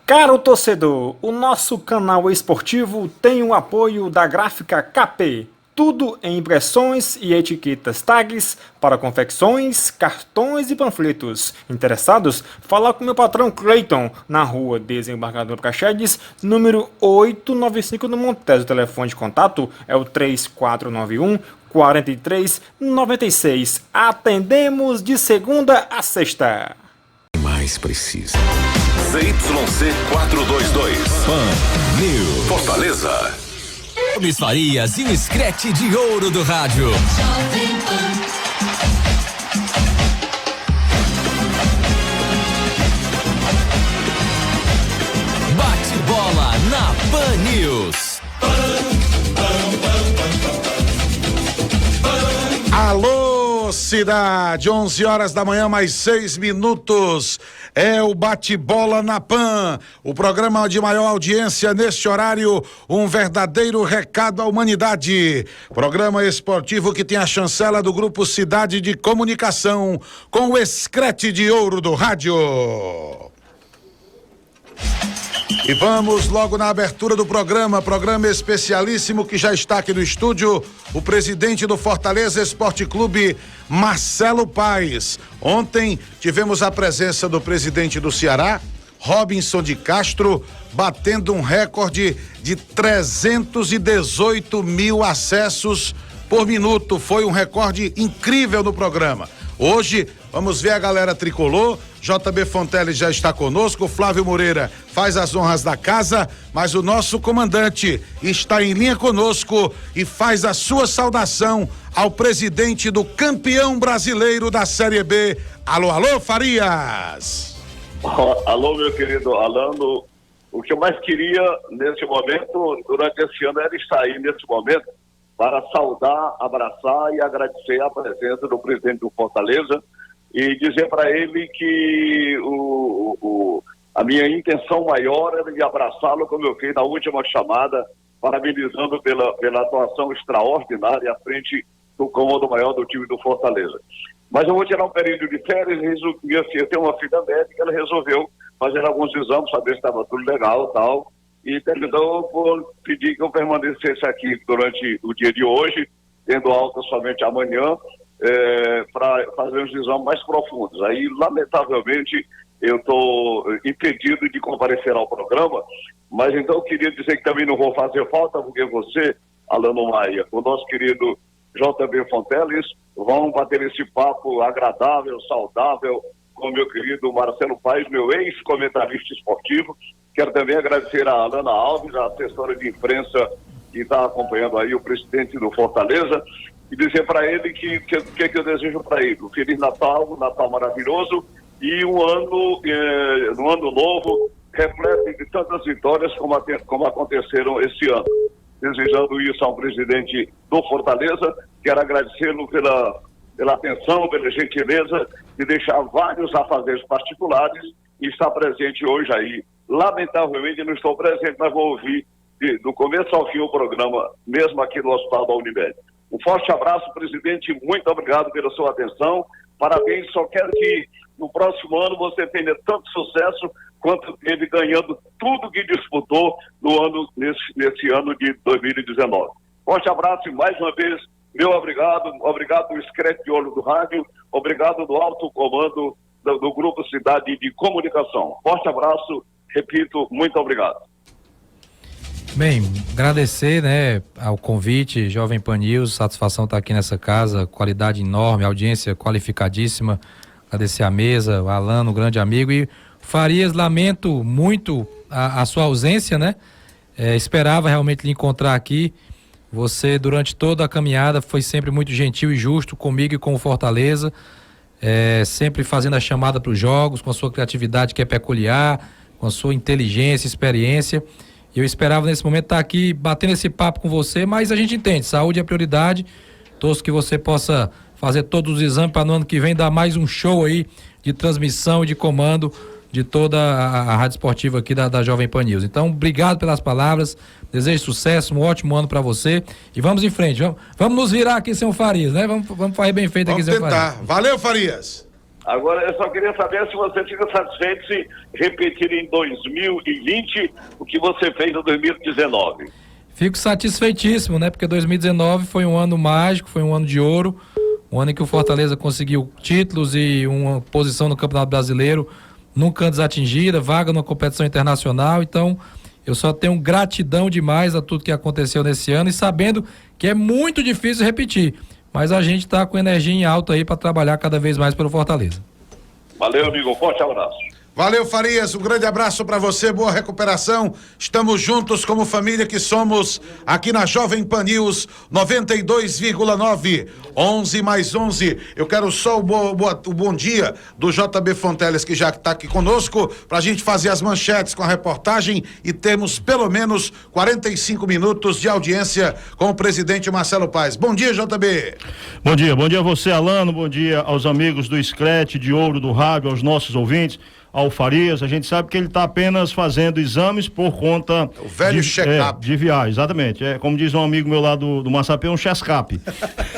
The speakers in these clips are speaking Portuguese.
Caro torcedor, o nosso canal esportivo tem o apoio da Gráfica KP. Tudo em impressões e etiquetas tags para confecções, cartões e panfletos. Interessados? Fala com meu patrão Cleiton, na rua Desembargador Praxedes, número 895 no Montes. O telefone de contato é o 3491 4396. Atendemos de segunda a sexta. Mais precisa. ZYC 422. Pan News. Fortaleza. Luiz Farias e o Scratch de ouro do rádio. Bate bola na Pan News. Alô, cidade, 11 horas da manhã, mais 6 minutos. É o Bate-Bola na Pan, o programa de maior audiência neste horário, um verdadeiro recado à humanidade. Programa esportivo que tem a chancela do Grupo Cidade de Comunicação, com o Scratch de ouro do rádio. E vamos logo na abertura do programa especialíssimo que já está aqui no estúdio, o presidente do Fortaleza Esporte Clube, Marcelo Paes. Ontem tivemos a presença do presidente do Ceará, Robinson de Castro, batendo um recorde de 318 mil acessos por minuto. Foi um recorde incrível no programa. Hoje, vamos ver a galera tricolor. JB Fontelli já está conosco, Flávio Moreira faz as honras da casa, mas o nosso comandante está em linha conosco e faz a sua saudação ao presidente do campeão brasileiro da Série B. Alô, alô, Farias! Alô, meu querido Alano, o que eu mais queria nesse momento, durante esse ano, era estar aí nesse momento para saudar, abraçar e agradecer a presença do presidente do Fortaleza e dizer para ele que a minha intenção maior era de abraçá-lo, como eu fiz na última chamada, parabenizando pela atuação extraordinária à frente do comando maior do time do Fortaleza. Mas eu vou tirar um período de férias e minha filha tem uma filha médica, ela resolveu fazer alguns exames, saber se estava tudo legal e tal, e terminou por pedir que eu permanecesse aqui durante o dia de hoje, tendo alta somente amanhã, para fazer os exames mais profundos. Aí, lamentavelmente, eu estou impedido de comparecer ao programa, mas então eu queria dizer que também não vou fazer falta, porque você, Alano Maia, o nosso querido JB Fonteles, vão bater esse papo agradável, saudável, com o meu querido Marcelo Paes, meu ex-comentarista esportivo. Quero também agradecer a Alana Alves, a assessora de imprensa que está acompanhando aí o presidente do Fortaleza, e dizer para ele que eu desejo para ele um Feliz Natal, um Natal maravilhoso e um ano novo repleto de tantas vitórias como aconteceram esse ano. Desejando isso ao presidente do Fortaleza, quero agradecê-lo pela atenção, pela gentileza de deixar vários afazeres particulares e estar presente hoje aí. Lamentavelmente não estou presente, mas vou ouvir do começo ao fim o programa, mesmo aqui no Hospital da Unimed. Um forte abraço, presidente, muito obrigado pela sua atenção, parabéns, só quero que no próximo ano você tenha tanto sucesso quanto teve ganhando tudo que disputou nesse ano de 2019. Forte abraço e mais uma vez, meu obrigado do Scratch de Olho do Rádio, obrigado do alto comando do Grupo Cidade de Comunicação. Forte abraço, repito, muito obrigado. Bem, agradecer, ao convite, Jovem Pan News, satisfação estar aqui nessa casa, qualidade enorme, audiência qualificadíssima, agradecer a mesa, o Alano, grande amigo, e Farias, lamento muito a sua ausência, esperava realmente lhe encontrar aqui. Você, durante toda a caminhada, foi sempre muito gentil e justo comigo e com o Fortaleza, sempre fazendo a chamada para os jogos, com a sua criatividade que é peculiar, com a sua inteligência, experiência. Eu esperava nesse momento estar aqui batendo esse papo com você, mas a gente entende, saúde é prioridade. Torço que você possa fazer todos os exames para no ano que vem dar mais um show aí de transmissão e de comando de toda a rádio esportiva aqui da Jovem Pan News. Então, obrigado pelas palavras, desejo sucesso, um ótimo ano para você e vamos em frente, vamos nos virar aqui sem o Farias, Vamos fazer bem feito aqui sem o Farias. Vamos tentar. Valeu, Farias! Agora, eu só queria saber se você fica satisfeito se repetir em 2020 o que você fez em 2019. Fico satisfeitíssimo, né? Porque 2019 foi um ano mágico, foi um ano de ouro, um ano em que o Fortaleza conseguiu títulos e uma posição no Campeonato Brasileiro nunca antes atingida, vaga numa competição internacional. Então, eu só tenho gratidão demais a tudo que aconteceu nesse ano e sabendo que é muito difícil repetir. Mas a gente está com energia em alta aí para trabalhar cada vez mais pelo Fortaleza. Valeu, amigo. Um forte abraço. Valeu, Farias, um grande abraço para você, boa recuperação. Estamos juntos como família que somos aqui na Jovem Pan News 92,9, 11 mais 11. Eu quero só o bom dia do JB Fonteles, que já está aqui conosco, para a gente fazer as manchetes com a reportagem e termos pelo menos 45 minutos de audiência com o presidente Marcelo Paes. Bom dia, JB. Bom dia a você, Alano, bom dia aos amigos do Screte de Ouro do Rádio, aos nossos ouvintes. Ao Farias, a gente sabe que ele está apenas fazendo exames por conta o velho check-up de viagem, exatamente, como diz um amigo meu lá do Massapê, um check-up.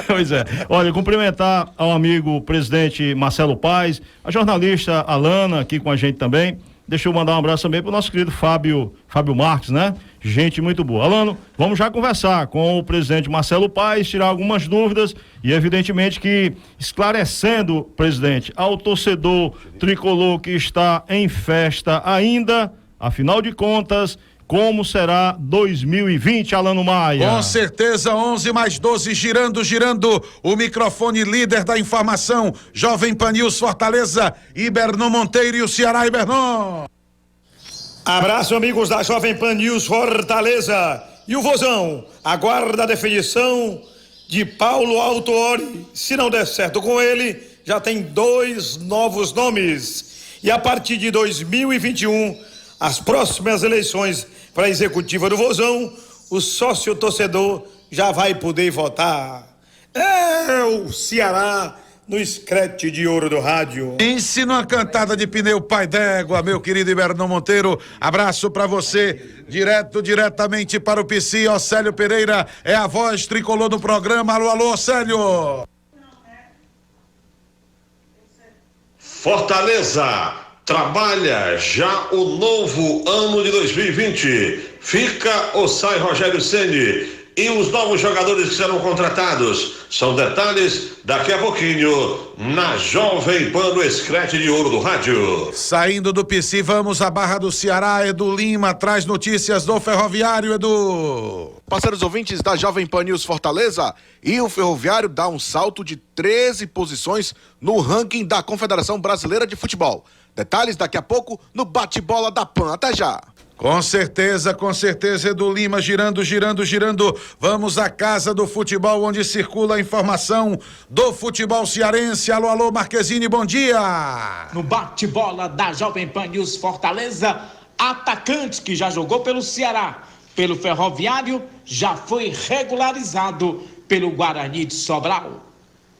Pois é, olha, cumprimentar ao amigo presidente Marcelo Paes, a jornalista Alana aqui com a gente também. Deixa eu mandar um abraço também pro nosso querido Fábio Marques, né? Gente muito boa. Alano, vamos já conversar com o presidente Marcelo Paes, tirar algumas dúvidas e evidentemente que esclarecendo, presidente, ao torcedor tricolor que está em festa ainda, afinal de contas, como será 2020, Alano Maia? Com certeza, 11 mais 12, girando, o microfone líder da informação, Jovem Pan News Fortaleza, Ibernon Monteiro e o Ceará, Ibernon. Abraço, amigos da Jovem Pan News Fortaleza. E o Vozão aguarda a definição de Paulo Autuori. Se não der certo com ele, já tem 2 novos nomes. E a partir de 2021, as próximas eleições para a executiva do Vozão, o sócio torcedor já vai poder votar. É o Ceará no Screte de Ouro do Rádio. Ensina uma cantada de pneu pai d'égua, meu querido Ibernon Monteiro. Abraço pra você, diretamente para o PC. Océlio Pereira é a voz tricolor do programa. Alô, Océlio. Fortaleza trabalha já o novo ano de 2020. Fica ou sai Rogério Ceni? E os novos jogadores que serão contratados? São detalhes daqui a pouquinho na Jovem Pan do Screte de Ouro do Rádio. Saindo do PC, vamos à Barra do Ceará. Edu Lima traz notícias do Ferroviário, Edu. Parceiros ouvintes da Jovem Pan News Fortaleza, e o Ferroviário dá um salto de 13 posições no ranking da Confederação Brasileira de Futebol. Detalhes daqui a pouco no Bate-Bola da Pan. Até já. Com certeza, Edu Lima, girando. Vamos à Casa do Futebol, onde circula a informação do futebol cearense. Alô, Marquezine, bom dia! No bate-bola da Jovem Pan News Fortaleza, atacante que já jogou pelo Ceará, pelo Ferroviário, já foi regularizado pelo Guarani de Sobral.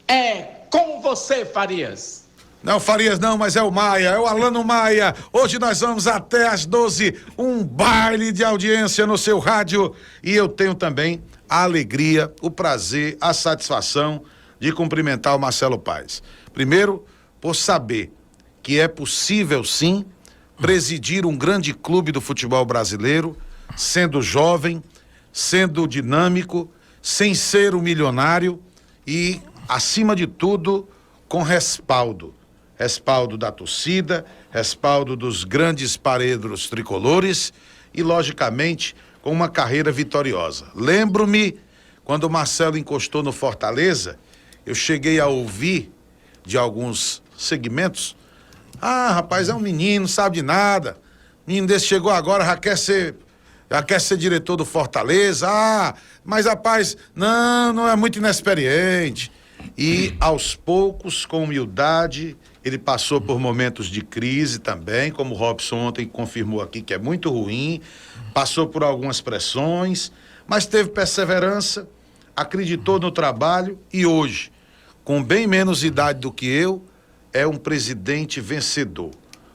É com você, Farias. Não, Farias não, mas é o Maia, é o Alano Maia. Hoje nós vamos até às 12, um baile de audiência no seu rádio. E eu tenho também a alegria, o prazer, a satisfação de cumprimentar o Marcelo Paes. Primeiro, por saber que é possível, sim, presidir um grande clube do futebol brasileiro, sendo jovem, sendo dinâmico, sem ser um milionário e, acima de tudo, com respaldo. Respaldo da torcida, respaldo dos grandes paredros tricolores e, logicamente, com uma carreira vitoriosa. Lembro-me, quando o Marcelo encostou no Fortaleza, eu cheguei a ouvir de alguns segmentos: ah, rapaz, é um menino, não sabe de nada. Menino desse chegou agora, já quer ser diretor do Fortaleza. Ah, mas rapaz, não é muito inexperiente. E aos poucos, com humildade, ele passou por momentos de crise também, como o Robson ontem confirmou aqui, que é muito ruim, passou por algumas pressões, mas teve perseverança, acreditou no trabalho e hoje, com bem menos idade do que eu, é um presidente vencedor.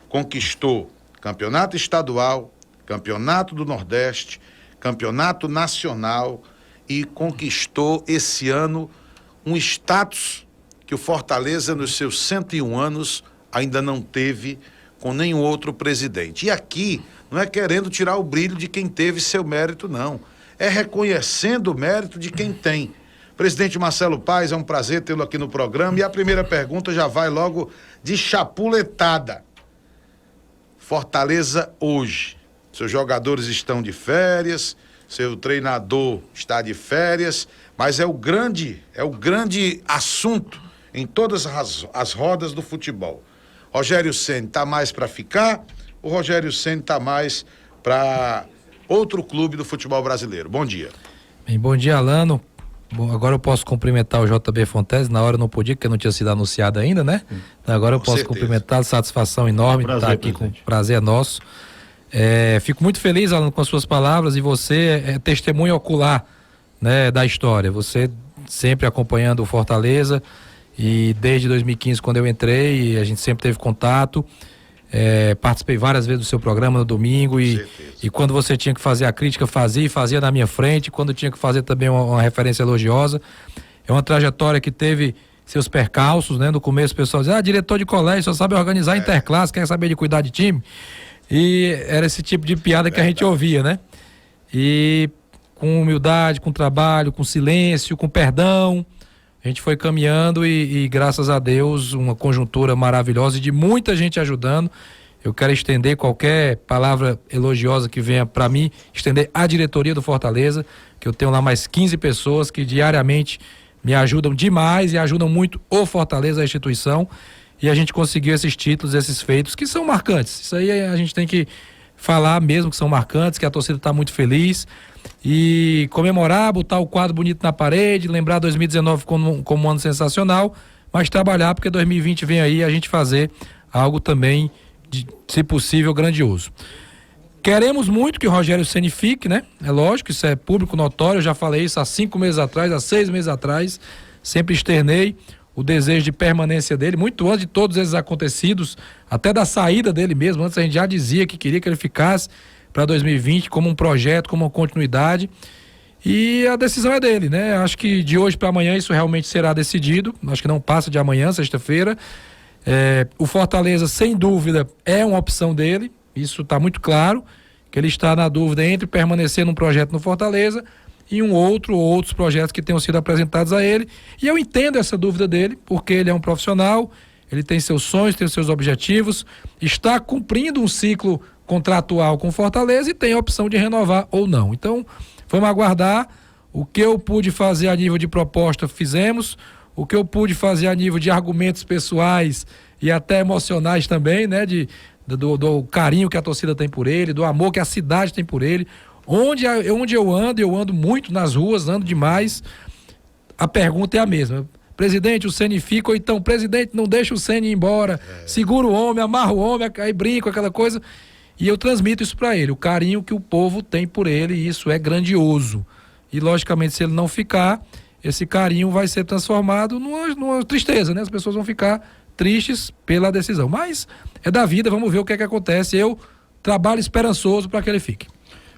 Conquistou campeonato estadual, campeonato do Nordeste, campeonato nacional e conquistou esse ano um status que que o Fortaleza, nos seus 101 anos, ainda não teve com nenhum outro presidente. E aqui não é querendo tirar o brilho de quem teve seu mérito, não. É reconhecendo o mérito de quem tem. Presidente Marcelo Paes, é um prazer tê-lo aqui no programa. E a primeira pergunta já vai logo de chapuletada. Fortaleza hoje. Seus jogadores estão de férias, seu treinador está de férias, mas é o grande assunto em todas as rodas do futebol. Rogério Ceni está mais para ficar, o Rogério Ceni está mais para outro clube do futebol brasileiro. Bom dia. Bem, bom dia, Alano. Bom, agora eu posso cumprimentar o JB Fontes, na hora eu não podia, porque não tinha sido anunciado ainda, né? Agora eu posso cumprimentar, satisfação enorme estar aqui, com prazer nosso. Fico muito feliz, Alano, com as suas palavras, e você é testemunha ocular, né, da história. Você sempre acompanhando o Fortaleza, e desde 2015, quando eu entrei, a gente sempre teve contato. Participei várias vezes do seu programa no domingo, e quando você tinha que fazer a crítica, fazia na minha frente. Quando tinha que fazer também uma referência elogiosa. É uma trajetória que teve seus percalços, né? No começo o pessoal dizia, diretor de colégio só sabe organizar interclasse, quer saber de cuidar de time. E era esse tipo de piada que a gente ouvia, né? E com humildade, com trabalho, com silêncio, com perdão, a gente foi caminhando e graças a Deus, uma conjuntura maravilhosa e de muita gente ajudando. Eu quero estender qualquer palavra elogiosa que venha para mim, estender a diretoria do Fortaleza, que eu tenho lá mais 15 pessoas que diariamente me ajudam demais e ajudam muito o Fortaleza, a instituição, e a gente conseguiu esses títulos, esses feitos que são marcantes. Isso aí a gente tem que falar mesmo que são marcantes, que a torcida está muito feliz. E comemorar, botar o quadro bonito na parede, lembrar 2019 como um ano sensacional, mas trabalhar, porque 2020 vem aí, a gente fazer algo também, se possível, grandioso. Queremos muito que o Rogério Ceni fique, né? É lógico, isso é público notório, eu já falei isso há 5 meses atrás, há 6 meses atrás, sempre externei o desejo de permanência dele, muito antes de todos esses acontecidos, até da saída dele mesmo. Antes a gente já dizia que queria que ele ficasse para 2020 como um projeto, como uma continuidade, e a decisão é dele, né? Acho que de hoje para amanhã isso realmente será decidido, acho que não passa de amanhã, sexta-feira. O Fortaleza, sem dúvida, é uma opção dele, isso está muito claro, que ele está na dúvida entre permanecer num projeto no Fortaleza e outros projetos que tenham sido apresentados a ele, e eu entendo essa dúvida dele, porque ele é um profissional, ele tem seus sonhos, tem seus objetivos, está cumprindo um ciclo contratual com Fortaleza e tem a opção de renovar ou não. Então, vamos aguardar. O que eu pude fazer a nível de proposta, fizemos. O que eu pude fazer a nível de argumentos pessoais e até emocionais também, né? Do carinho que a torcida tem por ele, do amor que a cidade tem por ele. Onde eu ando muito nas ruas, ando demais. A pergunta é a mesma. Presidente, o Ceni fica, ou então, presidente, não deixa o Ceni ir embora, segura o homem, amarra o homem, aí brinca, aquela coisa. E eu transmito isso para ele, o carinho que o povo tem por ele, e isso é grandioso. E, logicamente, se ele não ficar, esse carinho vai ser transformado numa tristeza, né? As pessoas vão ficar tristes pela decisão. Mas é da vida, vamos ver o que é que acontece. Eu trabalho esperançoso para que ele fique.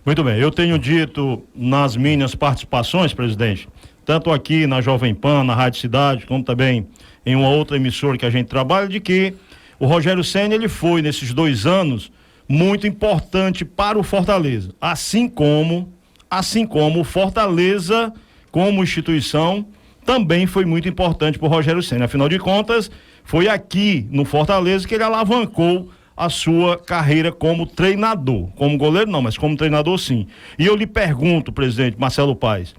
Muito bem, eu tenho dito nas minhas participações, presidente, tanto aqui na Jovem Pan, na Rádio Cidade, como também em uma outra emissora que a gente trabalha, de que o Rogério Ceni, ele foi, nesses 2 anos, muito importante para o Fortaleza, assim como o Fortaleza como instituição também foi muito importante para o Rogério Ceni. Afinal de contas, foi aqui no Fortaleza que ele alavancou a sua carreira como treinador, como goleiro não, mas como treinador sim. E eu lhe pergunto, presidente Marcelo Paes,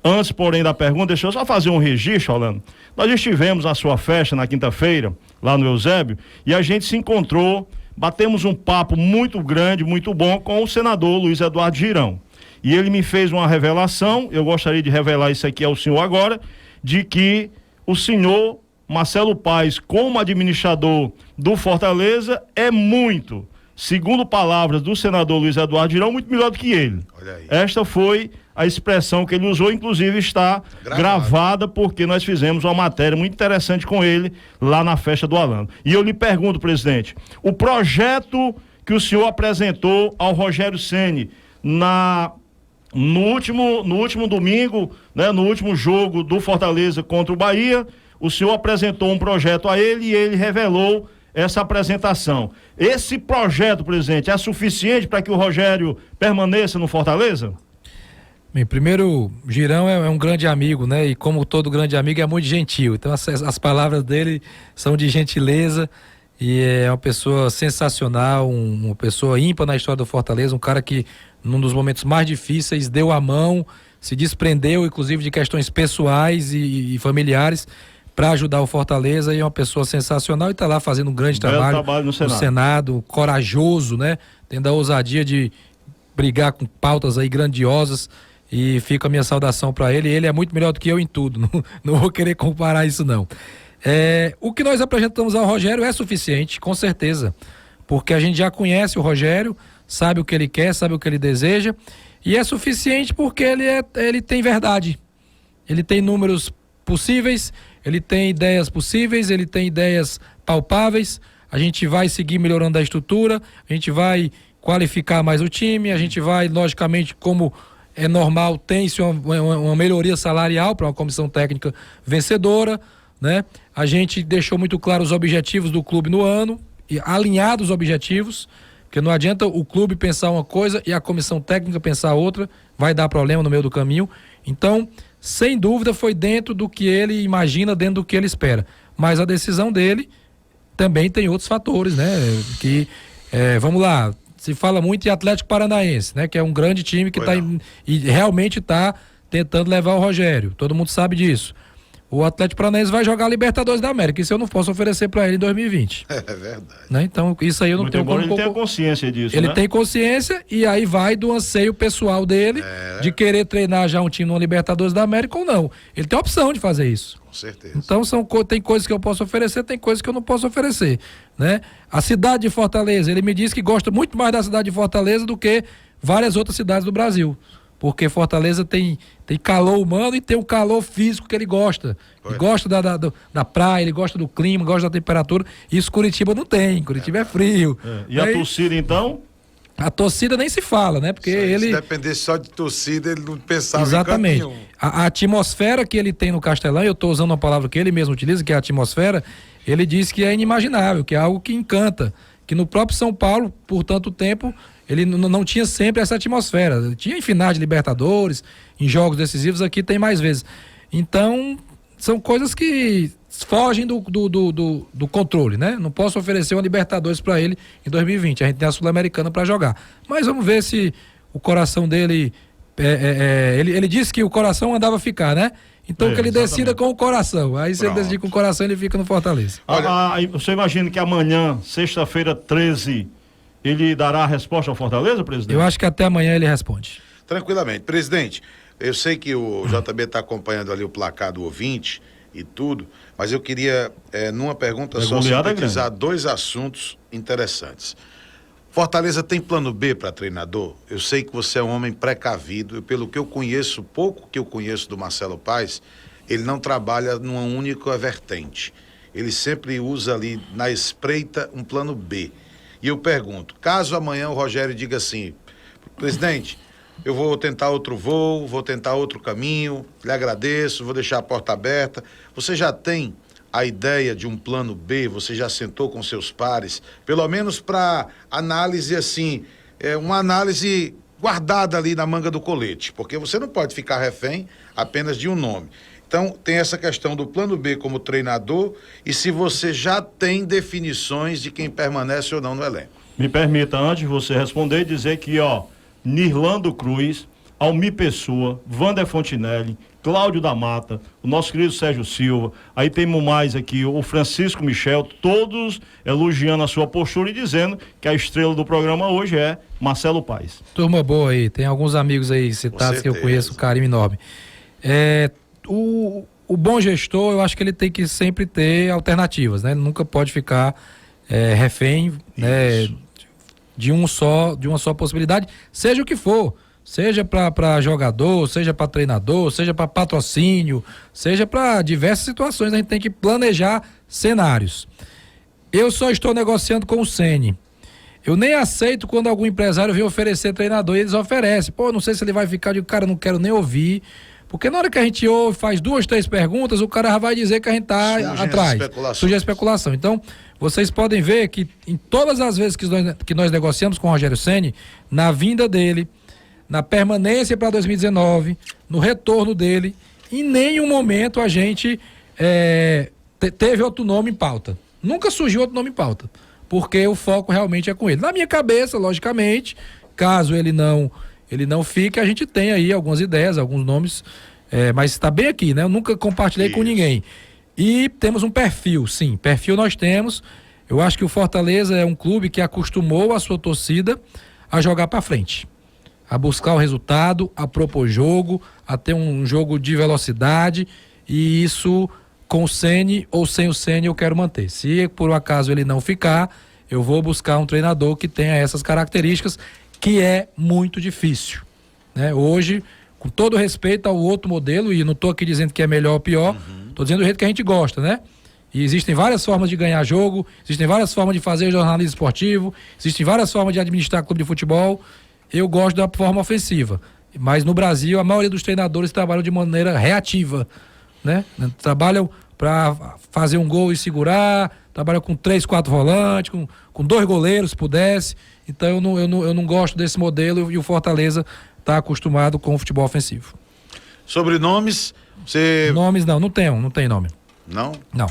antes, porém, da pergunta, deixa eu só fazer um registro, Orlando. Nós estivemos na sua festa na quinta-feira, lá no Eusébio, e a gente se encontrou, batemos um papo muito grande, muito bom com o senador Luiz Eduardo Girão. E ele me fez uma revelação, eu gostaria de revelar isso aqui ao senhor agora, de que o senhor Marcelo Paes, como administrador do Fortaleza, é muito, segundo palavras do senador Luiz Eduardo Girão, muito melhor do que ele. Olha aí. Esta foi a expressão que ele usou, inclusive está gravada, porque nós fizemos uma matéria muito interessante com ele lá na festa do Alano. E eu lhe pergunto, presidente, o projeto que o senhor apresentou ao Rogério Ceni no último domingo, né, no último jogo do Fortaleza contra o Bahia, o senhor apresentou um projeto a ele e ele revelou essa apresentação. Esse projeto, presidente, é suficiente para que o Rogério permaneça no Fortaleza? Bem, primeiro, Girão é um grande amigo, né? E como todo grande amigo, é muito gentil. Então as palavras dele são de gentileza e é uma pessoa sensacional, uma pessoa ímpar na história do Fortaleza, um cara que, num dos momentos mais difíceis, deu a mão, se desprendeu, inclusive, de questões pessoais e familiares para ajudar o Fortaleza, e é uma pessoa sensacional e está lá fazendo um grande trabalho no Senado, corajoso, né? Tendo a ousadia de brigar com pautas aí grandiosas, e fica a minha saudação para ele. Ele é muito melhor do que eu em tudo, não vou querer comparar isso não. O que nós apresentamos ao Rogério é suficiente, com certeza, porque a gente já conhece o Rogério, sabe o que ele quer, sabe o que ele deseja, e é suficiente porque ele tem verdade, ele tem números possíveis, ele tem ideias possíveis, ele tem ideias palpáveis. A gente vai seguir melhorando a estrutura, a gente vai qualificar mais o time, a gente vai, logicamente, como é normal, tem-se uma melhoria salarial para uma comissão técnica vencedora, né? A gente deixou muito claro os objetivos do clube no ano, e alinhados os objetivos, porque não adianta o clube pensar uma coisa e a comissão técnica pensar outra, vai dar problema no meio do caminho. Então, sem dúvida, foi dentro do que ele imagina, dentro do que ele espera. Mas a decisão dele também tem outros fatores, né? Que, vamos lá, se fala muito em Atlético Paranaense, né? Que é um grande time que e realmente está tentando levar o Rogério. Todo mundo sabe disso. O Atlético Paranaense vai jogar a Libertadores da América. Isso eu não posso oferecer para ele em 2020. É verdade. Né? Então, isso aí eu não tenho como... Ele tem consciência disso, Ele tem consciência, e aí vai do anseio pessoal dele de querer treinar já um time no Libertadores da América ou não. Ele tem a opção de fazer isso. Com certeza. Então tem coisas que eu posso oferecer, tem coisas que eu não posso oferecer, né? A cidade de Fortaleza, ele me disse que gosta muito mais da cidade de Fortaleza do que várias outras cidades do Brasil. Porque Fortaleza tem calor humano e tem o calor físico que ele gosta. Ele gosta da praia, ele gosta do clima, gosta da temperatura. Isso Curitiba não tem, Curitiba é frio. E a torcida, então? A torcida nem se fala, né? Porque Se dependesse só de torcida, ele não pensava Exatamente. em canto nenhum. A atmosfera que ele tem no Castelão, eu estou usando uma palavra que ele mesmo utiliza, que é a atmosfera, ele diz que é inimaginável, que é algo que encanta. Que no próprio São Paulo, por tanto tempo, ele não tinha sempre essa atmosfera. Tinha em finais de Libertadores, em jogos decisivos, aqui tem mais vezes. Então, são coisas que fogem do controle, né? Não posso oferecer uma Libertadores para ele em 2020. A gente tem a Sul-Americana para jogar. Mas vamos ver se o coração dele... Ele disse que o coração andava a ficar, né? Então que ele decida com o coração. Aí se ele decidir com o coração, ele fica no Fortaleza. Você imagina que amanhã, sexta-feira 13, ele dará a resposta ao Fortaleza, presidente? Eu acho que até amanhã ele responde. Tranquilamente. Presidente, eu sei que o JB está acompanhando ali o placar do ouvinte e tudo, mas eu queria, numa pergunta só, sintetizar dois assuntos interessantes. Fortaleza tem plano B para treinador? Eu sei que você é um homem precavido, pelo que eu conheço, pouco que eu conheço do Marcelo Paes, ele não trabalha numa única vertente. Ele sempre usa ali na espreita um plano B. E eu pergunto, caso amanhã o Rogério diga assim, presidente, eu vou tentar outro voo, vou tentar outro caminho, lhe agradeço, vou deixar a porta aberta. Você já tem a ideia de um plano B? Você já sentou com seus pares, pelo menos para análise assim, uma análise guardada ali na manga do colete, porque você não pode ficar refém apenas de um nome. Então, tem essa questão do plano B como treinador e se você já tem definições de quem permanece ou não no elenco. Me permita, antes de você responder, dizer que, Nirlando Cruz, Almir Pessoa, Wander Fontinelli, Cláudio da Mata, o nosso querido Sérgio Silva, aí temos mais aqui o Francisco Michel, todos elogiando a sua postura e dizendo que a estrela do programa hoje é Marcelo Paes. Turma boa aí, tem alguns amigos aí citados que eu conheço, carinho enorme. O bom gestor, eu acho que ele tem que sempre ter alternativas, né? Ele nunca pode ficar refém, né, de uma só possibilidade, seja o que for. Seja para jogador, seja para treinador, seja para patrocínio, seja para diversas situações. A gente tem que planejar cenários. Eu só estou negociando com o Ceni. Eu nem aceito quando algum empresário vem oferecer treinador e eles oferecem. Pô, não sei se ele vai ficar de cara, não quero nem ouvir, Porque na hora que a gente ouve, faz 2, 3 perguntas, o cara já vai dizer que a gente tá atrás. Surge a especulação. Então, vocês podem ver que em todas as vezes que nós negociamos com o Rogério Ceni, na vinda dele, na permanência para 2019, no retorno dele, em nenhum momento a gente teve outro nome em pauta. Nunca surgiu outro nome em pauta, porque o foco realmente é com ele. Na minha cabeça, logicamente, caso ele não fique, a gente tem aí algumas ideias, alguns nomes, mas está bem aqui, né? Eu nunca compartilhei com ninguém. E temos um perfil, sim, perfil nós temos. Eu acho que o Fortaleza é um clube que acostumou a sua torcida a jogar para frente, a buscar o resultado, a propor jogo, a ter um jogo de velocidade, e isso com o Ceni ou sem o Ceni eu quero manter. Se por um acaso ele não ficar, eu vou buscar um treinador que tenha essas características, que é muito difícil, né? Hoje, com todo respeito ao outro modelo, e não estou aqui dizendo que é melhor ou pior, estou dizendo do jeito que a gente gosta, né? E existem várias formas de ganhar jogo, existem várias formas de fazer jornalismo esportivo, existem várias formas de administrar clube de futebol. Eu gosto da forma ofensiva, mas no Brasil a maioria dos treinadores trabalham de maneira reativa, né? Trabalham para fazer um gol e segurar, trabalham com 3, 4 volantes, com 2 goleiros se pudesse. Então eu não gosto desse modelo, e o Fortaleza está acostumado com o futebol ofensivo. Sobrenomes, Nomes não tem nome. Não? Não.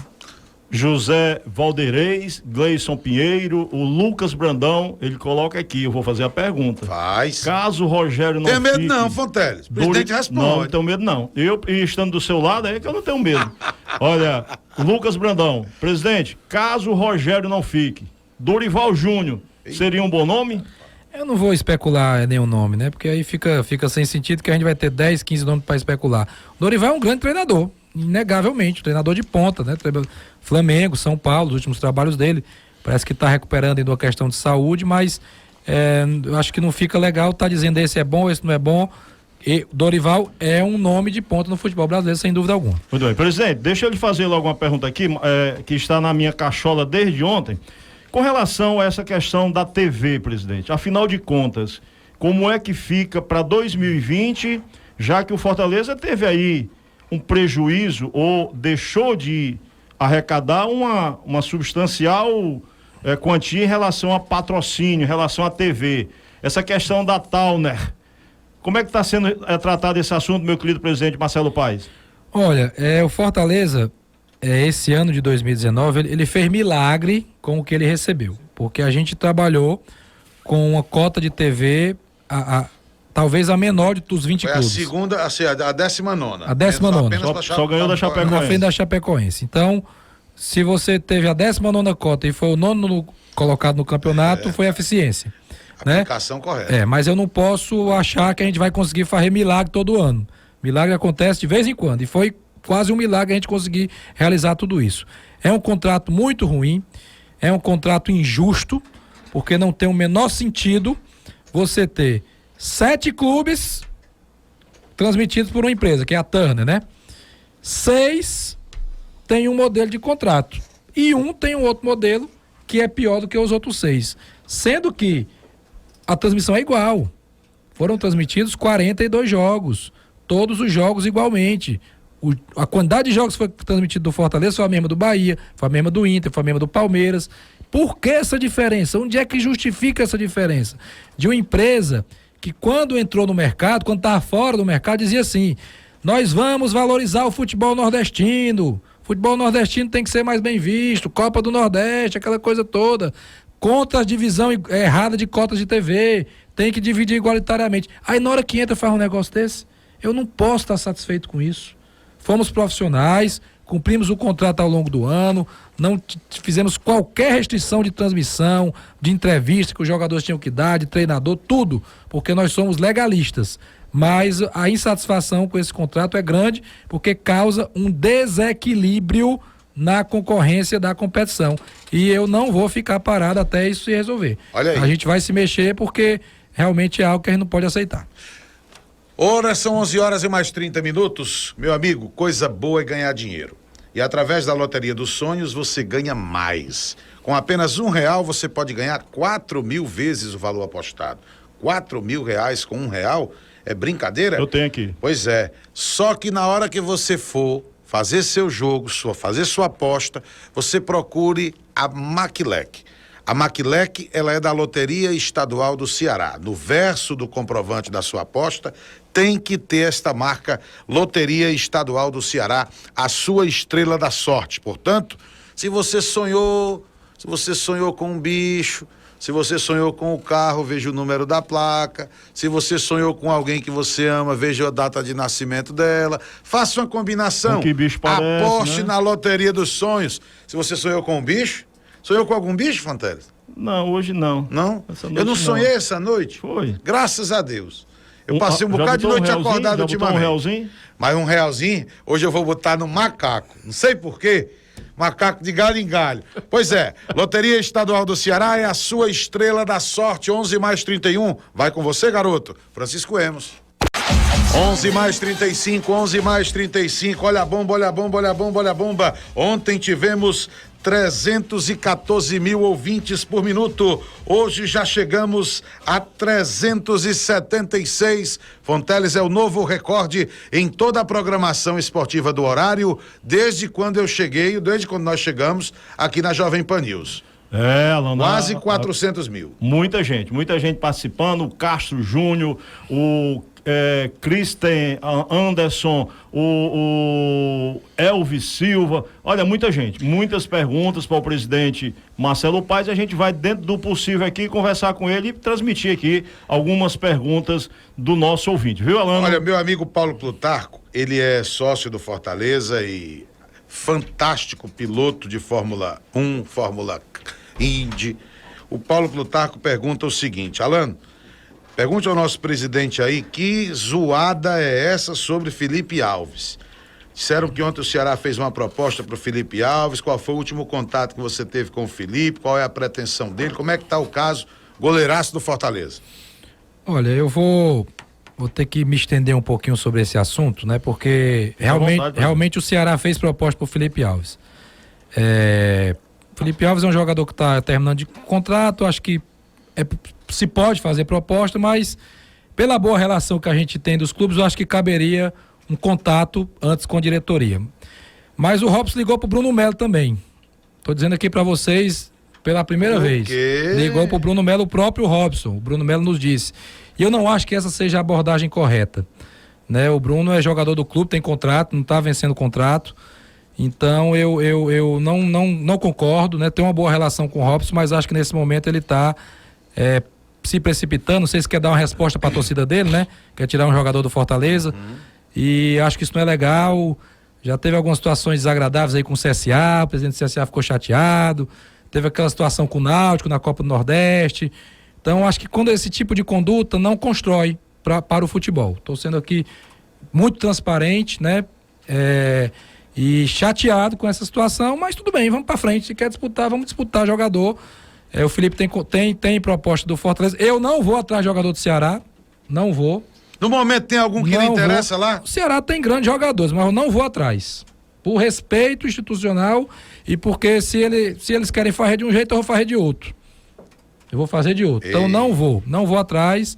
José Valdeirês, Gleison Pinheiro, o Lucas Brandão, ele coloca aqui, eu vou fazer a pergunta. Faz. Caso o Rogério não Tem medo fique, não, Fonteles. O presidente responde. Não tenho medo não. Eu estando do seu lado, é que eu não tenho medo. Olha, Lucas Brandão, presidente, caso o Rogério não fique, Dorival Júnior seria um bom nome? Eu não vou especular nenhum nome, né? Porque aí fica sem sentido, que a gente vai ter 10, 15 nomes para especular. Dorival é um grande treinador, inegavelmente, treinador de ponta, né? Flamengo, São Paulo, os últimos trabalhos dele, parece que está recuperando em uma questão de saúde, mas eu acho que não fica legal estar dizendo esse é bom, esse não é bom. E Dorival é um nome de ponta no futebol brasileiro, sem dúvida alguma. Muito bem, presidente, deixa eu lhe fazer logo uma pergunta aqui, que está na minha cachola desde ontem, com relação a essa questão da TV, presidente. Afinal de contas, como é que fica para 2020, já que o Fortaleza teve aí um prejuízo ou deixou de arrecadar uma substancial quantia em relação a patrocínio, em relação à TV. Essa questão da Towner, como é que está sendo tratado esse assunto, meu querido presidente Marcelo Paes? Olha, o Fortaleza, esse ano de 2019, ele fez milagre com o que ele recebeu, porque a gente trabalhou com uma cota de TV, talvez a menor dos 20 clubes. A segunda, a 19ª. A 19ª. Só ganhou da Chapecoense. Na frente da Chapecoense. Então, se você teve a 19ª cota e foi o 9º colocado no campeonato, foi eficiência. Né? Aplicação correta. Mas eu não posso achar que a gente vai conseguir fazer milagre todo ano. Milagre acontece de vez em quando, e foi quase um milagre a gente conseguir realizar tudo isso. É um contrato muito ruim, é um contrato injusto, porque não tem o menor sentido você ter 7 clubes transmitidos por uma empresa, que é a Turner, né? 6 tem um modelo de contrato e um tem um outro modelo que é pior do que os outros 6, sendo que a transmissão é igual. Foram transmitidos 42 jogos, todos os jogos igualmente. A quantidade de jogos que foi transmitido do Fortaleza foi a mesma do Bahia, foi a mesma do Inter, foi a mesma do Palmeiras. Por que essa diferença? Onde é que justifica essa diferença? De uma empresa que, quando entrou no mercado, quando estava fora do mercado, dizia assim: nós vamos valorizar o futebol nordestino, o futebol nordestino tem que ser mais bem visto, Copa do Nordeste, aquela coisa toda, contra a divisão errada de cotas de TV, tem que dividir igualitariamente. Aí na hora que entra faz um negócio desse, eu não posso estar satisfeito com isso. Fomos profissionais, cumprimos o contrato ao longo do ano, não fizemos qualquer restrição de transmissão, de entrevista que os jogadores tinham que dar, de treinador, tudo, porque nós somos legalistas. Mas a insatisfação com esse contrato é grande, porque causa um desequilíbrio na concorrência da competição. E eu não vou ficar parado até isso se resolver. Olha aí. A gente vai se mexer, porque realmente é algo que a gente não pode aceitar. Ora, são 11 horas e mais 30 minutos. Meu amigo, coisa boa é ganhar dinheiro. E através da Loteria dos Sonhos você ganha mais. Com apenas R$1 você pode ganhar 4.000 vezes o valor apostado. R$4.000 com R$1? É brincadeira? Eu tenho aqui. Pois é. Só que na hora que você for fazer seu jogo, fazer sua aposta, você procure a Maquilec. A Maquilec, ela é da Loteria Estadual do Ceará. No verso do comprovante da sua aposta, tem que ter esta marca Loteria Estadual do Ceará, a sua estrela da sorte. Portanto, se você sonhou com um bicho, se você sonhou com o carro, veja o número da placa. Se você sonhou com alguém que você ama, veja a data de nascimento dela. Faça uma combinação. Que bicho parece, aposte, né? na Loteria dos Sonhos. Se você sonhou com um bicho, sonhou com algum bicho, Fonteles? Não, hoje não. Não? Eu não sonhei essa noite? Foi. Graças a Deus. Eu passei um bocado de noite acordado ultimamente. R$1? Mas R$1, hoje eu vou botar no macaco. Não sei por quê. Macaco de galho em galho. Pois é, Loteria Estadual do Ceará é a sua estrela da sorte. 11 mais 31. Vai com você, garoto. Francisco Emos. 11 mais 35, 11 mais 35. Olha a bomba, olha a bomba, olha a bomba, olha a bomba. Ontem tivemos 314 mil ouvintes por minuto. Hoje já chegamos a 376. Fonteles é o novo recorde em toda a programação esportiva do horário, desde quando nós chegamos aqui na Jovem Pan News. Alan. Quase 400 mil. Muita gente participando. O Castro Júnior, o Kristen Anderson, o Elvis Silva. Olha, muita gente, muitas perguntas para o presidente Marcelo Paes. A gente vai, dentro do possível aqui, conversar com ele e transmitir aqui algumas perguntas do nosso ouvinte, viu, Alano? Olha, meu amigo Paulo Plutarco, ele é sócio do Fortaleza e fantástico piloto de Fórmula 1, Fórmula Indy. O Paulo Plutarco pergunta o seguinte: Alano, pergunte ao nosso presidente aí que zoada é essa sobre Felipe Alves. Disseram que ontem o Ceará fez uma proposta para o Felipe Alves. Qual foi o último contato que você teve com o Felipe? Qual é a pretensão dele? Como é que está o caso? Goleiraço do Fortaleza. Olha, eu vou ter que me estender um pouquinho sobre esse assunto, né? Porque realmente o Ceará fez proposta para o Felipe Alves. Felipe Alves é um jogador que está terminando de contrato. Acho que se pode fazer proposta, mas pela boa relação que a gente tem dos clubes, eu acho que caberia um contato antes com a diretoria. Mas o Robson ligou pro Bruno Melo também. Tô dizendo aqui para vocês pela primeira vez. Ligou pro Bruno Melo, o próprio Robson. O Bruno Melo nos disse. E eu não acho que essa seja a abordagem correta, né? O Bruno é jogador do clube, tem contrato, não tá vencendo o contrato. Então eu não concordo, né? Tenho uma boa relação com o Robson, mas acho que nesse momento ele tá se precipitando. Não sei se quer dar uma resposta para a torcida dele, né? Quer tirar um jogador do Fortaleza. E acho que isso não é legal. Já teve algumas situações desagradáveis aí com o CSA, o presidente do CSA ficou chateado. Teve aquela situação com o Náutico na Copa do Nordeste. Então acho que quando esse tipo de conduta não constrói para o futebol. Estou sendo aqui muito transparente, né? E chateado com essa situação, mas tudo bem, vamos para frente. Se quer disputar, vamos disputar jogador. O Felipe tem proposta do Fortaleza. Eu não vou atrás de jogador do Ceará. Não vou. No momento tem algum que lhe interessa lá? O Ceará tem grandes jogadores, mas eu não vou atrás. Por respeito institucional e porque se eles querem fazer de um jeito, eu vou fazer de outro. Eu vou fazer de outro. Então não vou atrás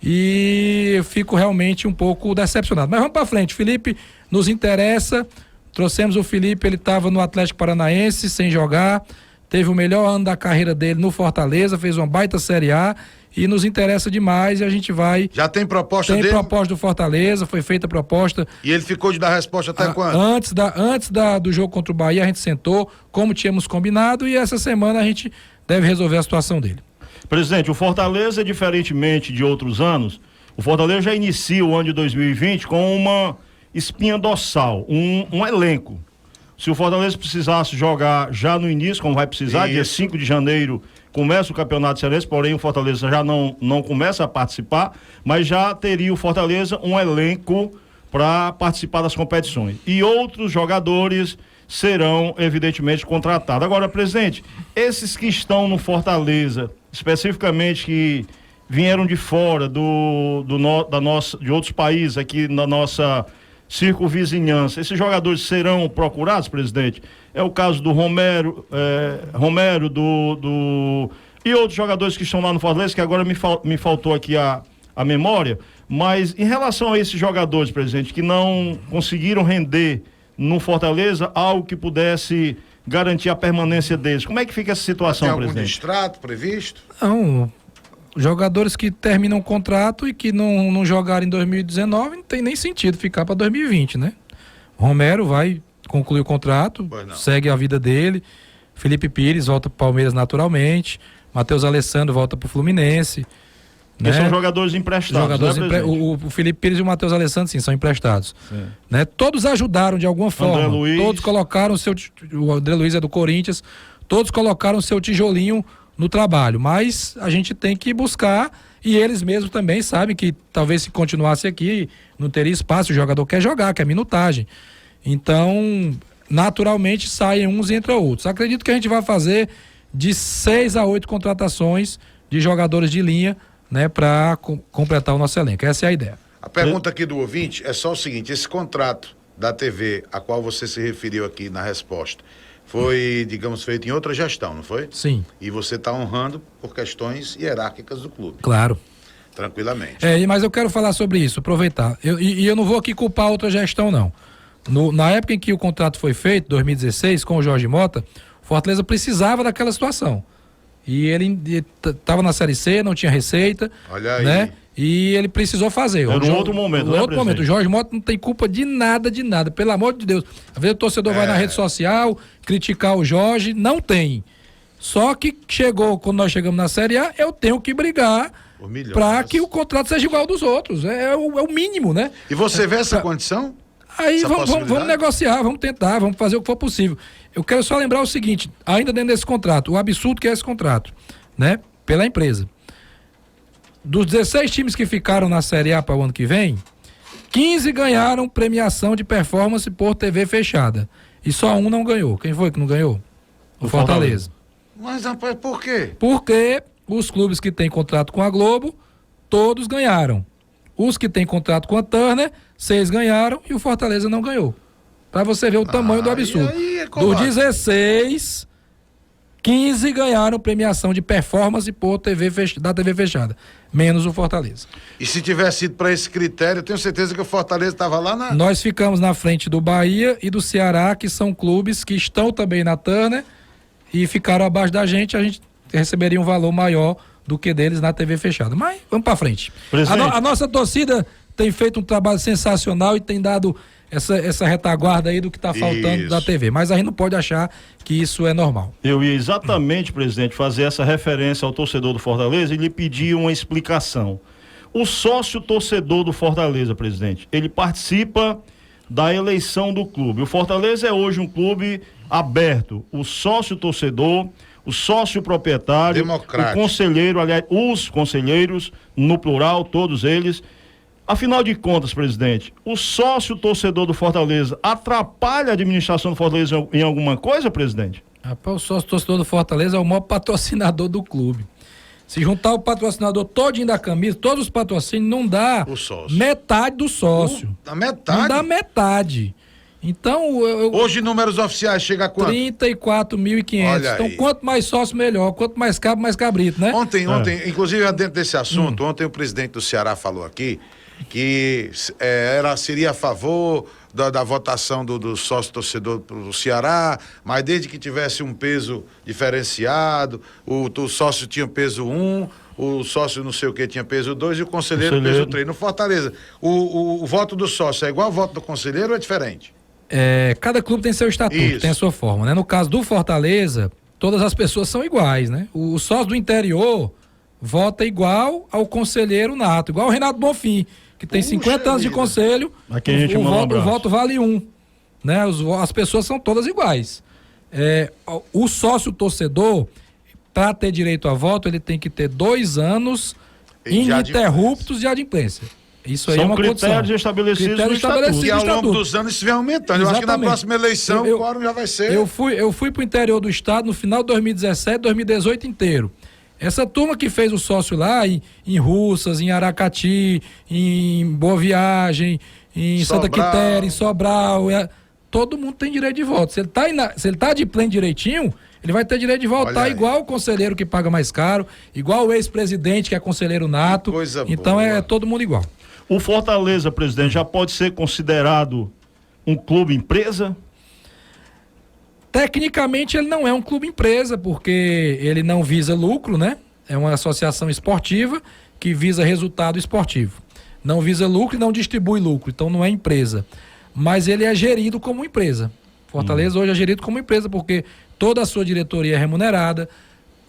e eu fico realmente um pouco decepcionado. Mas vamos para frente. Felipe nos interessa. Trouxemos o Felipe, ele estava no Atlético Paranaense sem jogar. Teve o melhor ano da carreira dele no Fortaleza, fez uma baita Série A e nos interessa demais e a gente vai... Já tem proposta dele? Tem proposta do Fortaleza, foi feita a proposta. E ele ficou de dar resposta até quando? Antes do jogo contra o Bahia, a gente sentou, como tínhamos combinado, e essa semana a gente deve resolver a situação dele. Presidente, o Fortaleza, diferentemente de outros anos, o Fortaleza já inicia o ano de 2020 com uma espinha dorsal, um elenco. Se o Fortaleza precisasse jogar já no início, como vai precisar, dia 5 de janeiro começa o Campeonato Cearense, porém o Fortaleza já não começa a participar, mas já teria o Fortaleza um elenco para participar das competições. E outros jogadores serão, evidentemente, contratados. Agora, presidente, esses que estão no Fortaleza, especificamente que vieram de fora de outros países aqui na nossa circunvizinhança, esses jogadores serão procurados, presidente? É o caso do Romero, do e outros jogadores que estão lá no Fortaleza, que agora me faltou aqui a memória, mas em relação a esses jogadores, presidente, que não conseguiram render no Fortaleza algo que pudesse garantir a permanência deles, como é que fica essa situação, Tem presidente? algum distrato previsto? Não, jogadores que terminam o contrato e que não jogaram em 2019, não tem nem sentido ficar para 2020, né? Romero vai concluir o contrato, segue a vida dele. Felipe Pires volta para o Palmeiras naturalmente. Matheus Alessandro volta para o Fluminense. Que são jogadores emprestados, o Felipe Pires e o Matheus Alessandro, sim, são emprestados. Né? Todos ajudaram de alguma forma. André Luiz. Todos colocaram o André Luiz é do Corinthians, todos colocaram seu tijolinho no trabalho, mas a gente tem que buscar, e eles mesmos também sabem que talvez se continuasse aqui, não teria espaço, o jogador quer jogar, quer minutagem. Então, naturalmente, saem uns e entram outros. Acredito que a gente vai fazer de 6 a 8 contratações de jogadores de linha, né, para completar o nosso elenco. Essa é a ideia. A pergunta aqui do ouvinte é só o seguinte: esse contrato da TV a qual você se referiu aqui na resposta foi, digamos, feito em outra gestão, não foi? Sim. E você está honrando por questões hierárquicas do clube. Claro. Tranquilamente. Mas eu quero falar sobre isso, aproveitar. Eu não vou aqui culpar outra gestão, não. Na época em que o contrato foi feito, 2016, com o Jorge Mota, o Fortaleza precisava daquela situação. E ele estava na Série C, não tinha receita. Olha aí. Né? E ele precisou fazer. Era um outro momento, né, outro momento. O Jorge Mota não tem culpa de nada, pelo amor de Deus. Às vezes o torcedor vai na rede social criticar o Jorge, não tem. Só que quando nós chegamos na Série A, eu tenho que brigar para que o contrato seja igual ao dos outros. É o mínimo, né? E você vê essa condição? Aí vamos negociar, vamos tentar, vamos fazer o que for possível. Eu quero só lembrar o seguinte, ainda dentro desse contrato, o absurdo que é esse contrato, né? Pela empresa. Dos 16 times que ficaram na Série A para o ano que vem, 15 ganharam premiação de performance por TV fechada. E só um não ganhou. Quem foi que não ganhou? O Fortaleza. Mas, rapaz, por quê? Porque os clubes que têm contrato com a Globo, todos ganharam. Os que têm contrato com a Turner, 6 ganharam e o Fortaleza não ganhou. Pra você ver o tamanho do absurdo. Dos 16, 15 ganharam premiação de performance por da TV fechada. Menos o Fortaleza. E se tivesse ido para esse critério, eu tenho certeza que o Fortaleza estava lá na... Nós ficamos na frente do Bahia e do Ceará, que são clubes que estão também na Turner e ficaram abaixo da gente, a gente receberia um valor maior do que deles na TV fechada. Mas vamos para frente. A nossa torcida tem feito um trabalho sensacional e tem dado essa retaguarda aí do que está faltando da TV. Mas a gente não pode achar que isso é normal. Eu ia exatamente, presidente, fazer essa referência ao torcedor do Fortaleza e lhe pedir uma explicação. O sócio torcedor do Fortaleza, presidente, ele participa da eleição do clube. O Fortaleza é hoje um clube aberto. O sócio torcedor, o sócio proprietário, o conselheiro, aliás, os conselheiros, no plural, todos eles. Afinal de contas, presidente, o sócio torcedor do Fortaleza atrapalha a administração do Fortaleza em alguma coisa, presidente? Rapaz, o sócio torcedor do Fortaleza é o maior patrocinador do clube. Se juntar o patrocinador todinho da camisa, todos os patrocínios, não dá metade do sócio. Metade? Não dá metade. Então, hoje números oficiais chega a quanto? 34.500. Então, quanto mais sócio, melhor. Quanto mais cabo, mais cabrito, né? Ontem, inclusive dentro desse assunto, ontem o presidente do Ceará falou aqui que seria a favor da votação do sócio torcedor do Ceará, mas desde que tivesse um peso diferenciado, o sócio tinha peso 1, o sócio não sei o que tinha peso 2 e o conselheiro peso 3. No Fortaleza, o voto do sócio é igual ao voto do conselheiro ou é diferente? Cada clube tem seu estatuto, tem a sua forma, né? No caso do Fortaleza, todas as pessoas são iguais, né? O sócio do interior vota igual ao conselheiro nato, igual ao Renato Bonfim, que tem 50 anos de conselho, o voto vale 1, né? As pessoas são todas iguais. O sócio torcedor, para ter direito a voto, ele tem que ter 2 anos ininterruptos de adimplência. Isso aí é uma condição. São critérios estabelecidos no estatuto. E ao longo dos anos isso vem aumentando. Eu acho que na próxima eleição o quórum já vai ser... Eu fui para o interior do estado no final de 2017, 2018 inteiro. Essa turma que fez o sócio lá em Russas, em Aracati, em Boa Viagem, em Santa Quitéria, em Sobral, todo mundo tem direito de voto. Se ele tá de pleno direitinho, Ele vai ter direito de voltar igual o conselheiro que paga mais caro, igual o ex-presidente que é conselheiro nato. Então é todo mundo igual. O Fortaleza, presidente, já pode ser considerado um clube empresa? Tecnicamente ele não é um clube empresa, porque ele não visa lucro, né? É uma associação esportiva que visa resultado esportivo. Não visa lucro e não distribui lucro, então não é empresa. Mas ele é gerido como empresa. Fortaleza hoje é gerido como empresa, porque toda a sua diretoria é remunerada,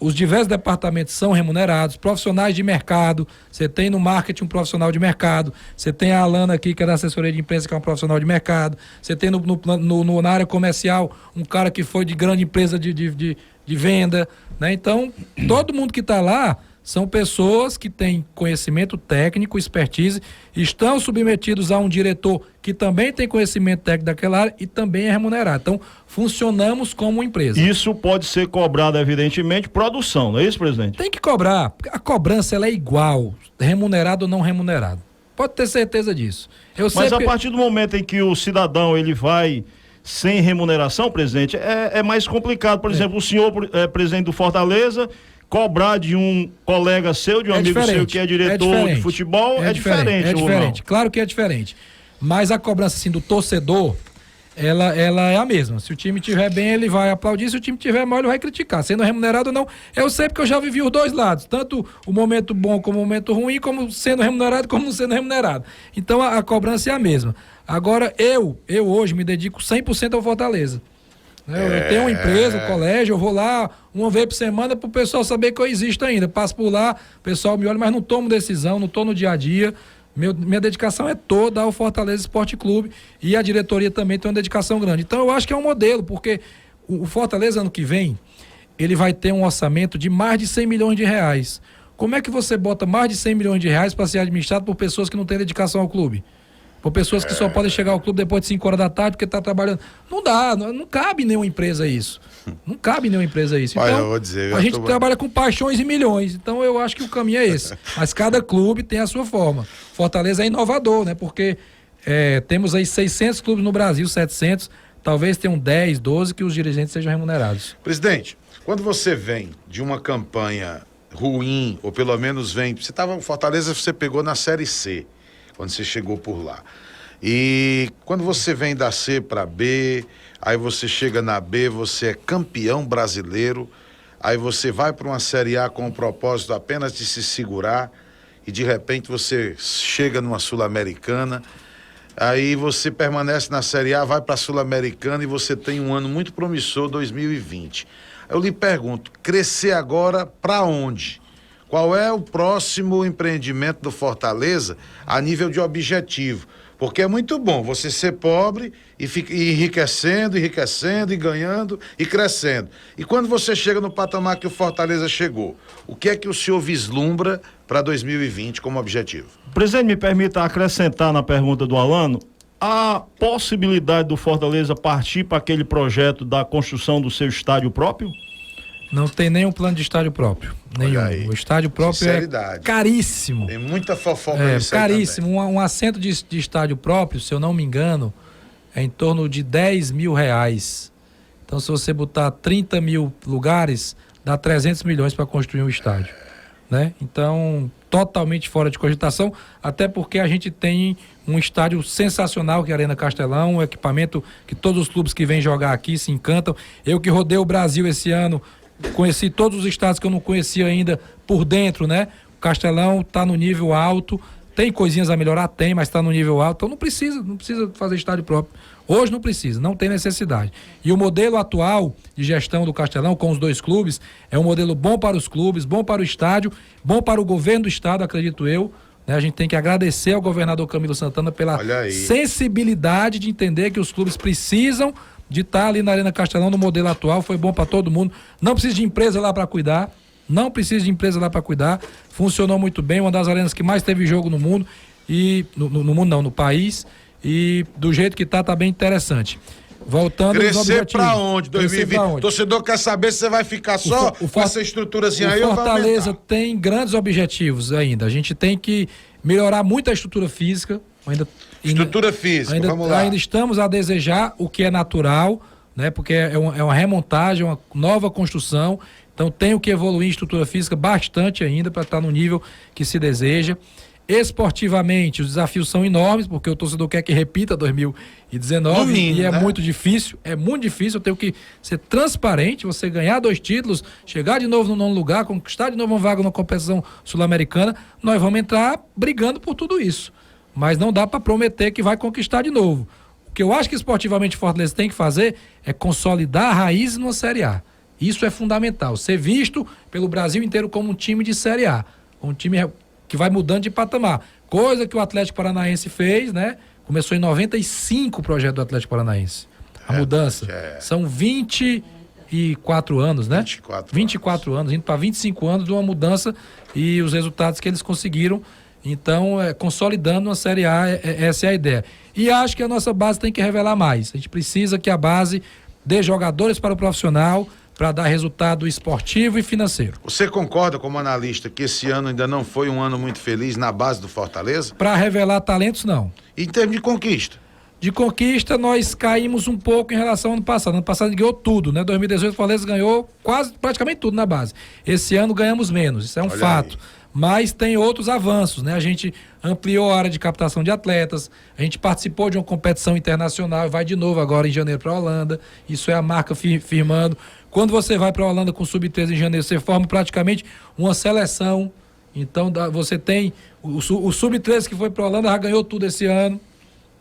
os diversos departamentos são remunerados, profissionais de mercado, você tem no marketing um profissional de mercado, você tem a Alana aqui, que é da assessoria de imprensa, que é um profissional de mercado, você tem na área comercial um cara que foi de grande empresa de venda, né? Então, todo mundo que está lá são pessoas que têm conhecimento técnico, expertise, estão submetidos a um diretor que também tem conhecimento técnico daquela área e também é remunerado. Então, funcionamos como empresa. Isso pode ser cobrado, evidentemente, produção, não é isso, presidente? Tem que cobrar. A cobrança ela é igual, remunerado ou não remunerado. Pode ter certeza disso. Mas a partir do momento em que o cidadão ele vai sem remuneração, presidente, é mais complicado. Por exemplo, o senhor, presidente do Fortaleza, cobrar de um colega seu, de um amigo seu que é diretor de futebol, é diferente. É diferente, claro que é diferente. Mas a cobrança assim, do torcedor, ela é a mesma. Se o time estiver bem, ele vai aplaudir. Se o time estiver mal, ele vai criticar. Sendo remunerado ou não, eu sei porque eu já vivi os dois lados. Tanto o momento bom como o momento ruim, como sendo remunerado como não sendo remunerado. Então a cobrança é a mesma. Agora, eu hoje me dedico 100% ao Fortaleza. Eu tenho uma empresa, um colégio, eu vou lá uma vez por semana para o pessoal saber que eu existo ainda. Passo por lá, o pessoal me olha, mas não tomo decisão, não estou no dia a dia. Minha dedicação é toda ao Fortaleza Esporte Clube e a diretoria também tem uma dedicação grande. Então eu acho que é um modelo, porque o Fortaleza ano que vem, ele vai ter um orçamento de mais de 100 milhões de reais. Como é que você bota mais de 100 milhões de reais para ser administrado por pessoas que não têm dedicação ao clube? Por pessoas que só podem chegar ao clube depois de 5 horas da tarde porque está trabalhando. Não dá, não cabe nenhuma empresa isso. Não cabe nenhuma empresa isso. Então, eu vou dizer, a gente trabalha com paixões e milhões. Então, eu acho que o caminho é esse. Mas cada clube tem a sua forma. Fortaleza é inovador, né? Porque temos aí 600 clubes no Brasil, 700. Talvez tenham 10, 12 que os dirigentes sejam remunerados. Presidente, quando você vem de uma campanha ruim, ou pelo menos vem... Você estava em Fortaleza, você pegou na Série C. Quando você chegou por lá. E quando você vem da C para B, aí você chega na B, você é campeão brasileiro, aí você vai para uma Série A com o propósito apenas de se segurar e de repente você chega numa Sul-Americana, aí você permanece na Série A, vai para a Sul-Americana e você tem um ano muito promissor, 2020. Eu lhe pergunto, crescer agora para onde? Qual é o próximo empreendimento do Fortaleza a nível de objetivo? Porque é muito bom você ser pobre e enriquecendo e ganhando e crescendo. E quando você chega no patamar que o Fortaleza chegou, o que é que o senhor vislumbra para 2020 como objetivo? Presidente, me permita acrescentar na pergunta do Alano a possibilidade do Fortaleza partir para aquele projeto da construção do seu estádio próprio? Não tem nenhum plano de estádio próprio. Nenhum. O estádio próprio é caríssimo. Tem muita fofoca nisso aí caríssimo. Um assento de estádio próprio, se eu não me engano, é em torno de 10 mil reais. Então, se você botar 30 mil lugares, dá 300 milhões para construir um estádio. Né? Então, totalmente fora de cogitação, até porque a gente tem um estádio sensacional, que é a Arena Castelão, um equipamento que todos os clubes que vêm jogar aqui se encantam. Eu que rodei o Brasil esse ano, conheci todos os estados que eu não conhecia ainda por dentro, né? O Castelão está no nível alto, tem coisinhas a melhorar, mas está no nível alto, então não precisa fazer estádio próprio. Hoje não precisa, não tem necessidade. E o modelo atual de gestão do Castelão com os dois clubes é um modelo bom para os clubes, bom para o estádio, bom para o governo do estado, acredito eu. Né? A gente tem que agradecer ao governador Camilo Santana pela sensibilidade de entender que os clubes precisam de estar ali na Arena Castelão no modelo atual, foi bom para todo mundo. Não precisa de empresa lá para cuidar. Funcionou muito bem, uma das arenas que mais teve jogo no mundo e no país. E do jeito que tá bem interessante. Voltando aos objetivos. Crescer pra onde, 2020? O torcedor quer saber se você vai ficar só com essa estruturazinha aí ou vai aumentar? O Fortaleza tem grandes objetivos ainda. A gente tem que melhorar muito a estrutura física. Vamos lá. Ainda estamos a desejar o que é natural, né? Porque é uma remontagem, uma nova construção. Então tenho que evoluir em estrutura física bastante ainda para estar no nível que se deseja. Esportivamente, os desafios são enormes, porque o torcedor quer que repita 2019 mínimo, e é né? muito difícil, eu tenho que ser transparente, você ganhar 2 títulos, chegar de novo no 9º lugar, conquistar de novo uma vaga na competição sul-americana, nós vamos entrar brigando por tudo isso, mas não dá para prometer que vai conquistar de novo. O que eu acho que esportivamente o Fortaleza tem que fazer é consolidar a raiz numa Série A. Isso é fundamental, ser visto pelo Brasil inteiro como um time de Série A, um time que vai mudando de patamar. Coisa que o Atlético Paranaense fez, né? Começou em 95 o projeto do Atlético Paranaense. A mudança. São 24 anos, né? 24 anos, indo para 25 anos de uma mudança e os resultados que eles conseguiram. Então, consolidando uma Série A, essa é a ideia. E acho que a nossa base tem que revelar mais. A gente precisa que a base dê jogadores para o profissional, para dar resultado esportivo e financeiro. Você concorda como analista que esse ano ainda não foi um ano muito feliz na base do Fortaleza? Para revelar talentos, não. Em termos de conquista? De conquista, nós caímos um pouco em relação ao ano passado. Ano passado ganhou tudo, né? 2018 o Fortaleza ganhou praticamente tudo na base. Esse ano ganhamos menos, isso é um fato. Mas tem outros avanços, né? A gente ampliou a área de captação de atletas, a gente participou de uma competição internacional, vai de novo agora em janeiro para a Holanda, isso é a marca firmando. Quando você vai para a Holanda com o Sub-13 em janeiro, você forma praticamente uma seleção. Então você tem o Sub-13 que foi para a Holanda, já ganhou tudo esse ano.